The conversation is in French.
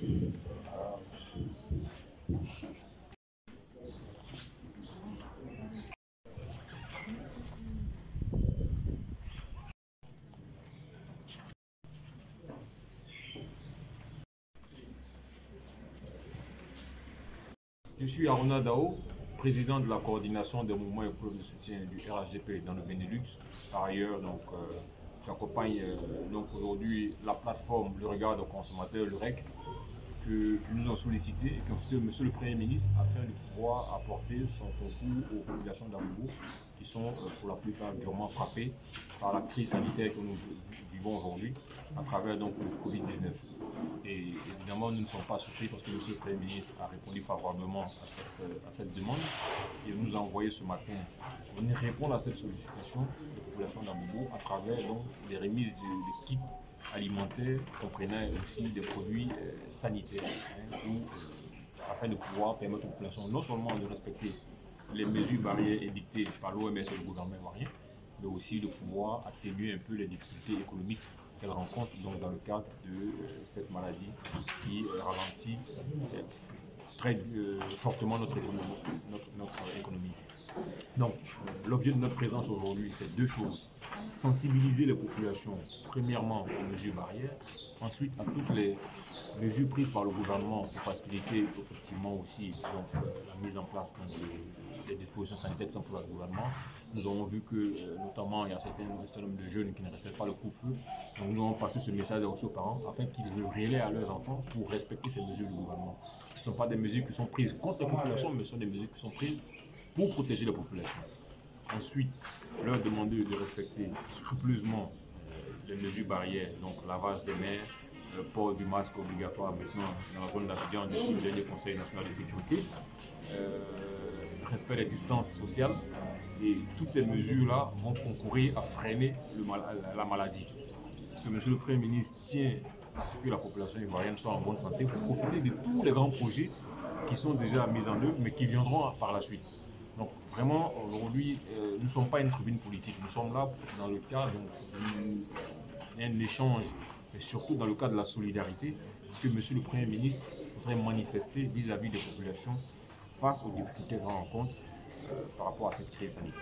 Je suis Aruna Dao, président de la coordination des mouvements et groupes de soutien du RHDP dans le Benelux. Par ailleurs, j'accompagne aujourd'hui la plateforme Le Regard des consommateurs, le REC, que nous ont sollicité et que Monsieur le Premier ministre afin de pouvoir apporter son concours aux populations d'Amobo qui sont pour la plupart durement frappées par la crise sanitaire que nous vivons aujourd'hui à travers le Covid-19. Et évidemment, nous ne sommes pas surpris parce que Monsieur le Premier ministre a répondu favorablement à cette demande et nous a envoyé ce matin venir répondre à cette sollicitation des populations d'Amobo à travers les remises de kits alimentaires comprenant aussi des produits sanitaires afin de pouvoir permettre aux populations non seulement de respecter les mesures barrières édictées par l'OMS et le gouvernement ivoirien, mais aussi de pouvoir atténuer un peu les difficultés économiques qu'elles rencontrent dans le cadre de cette maladie qui ralentit très fortement notre économie. Donc, l'objet de notre présence aujourd'hui, c'est deux choses. Sensibiliser les populations, premièrement aux mesures barrières, ensuite à toutes les mesures prises par le gouvernement pour faciliter effectivement aussi la mise en place des dispositions sanitaires qui sont pour le gouvernement. Nous avons vu que notamment il y a un certain nombre de jeunes qui ne respectent pas le couvre-feu. Donc nous avons passé ce message aux parents afin qu'ils le relaient à leurs enfants pour respecter ces mesures du gouvernement. Parce que ce ne sont pas des mesures qui sont prises contre la population, mais ce sont des mesures qui sont prises pour protéger la population. Ensuite, leur demander de respecter scrupuleusement les mesures barrières, donc lavage des mains, le port du masque obligatoire maintenant dans la zone d'accident depuis le dernier Conseil national de sécurité, respect des distances sociales, et toutes ces mesures-là vont concourir à freiner la maladie. Parce que Monsieur le Premier ministre tient à ce que la population ivoirienne soit en bonne santé pour profiter de tous les grands projets qui sont déjà mis en œuvre mais qui viendront par la suite. Donc vraiment, aujourd'hui, nous ne sommes pas une tribune politique, nous sommes là dans le cadre d'un échange, mais surtout dans le cadre de la solidarité que Monsieur le Premier ministre voudrait manifester vis-à-vis des populations face aux difficultés qu'on rencontre par rapport à cette crise sanitaire.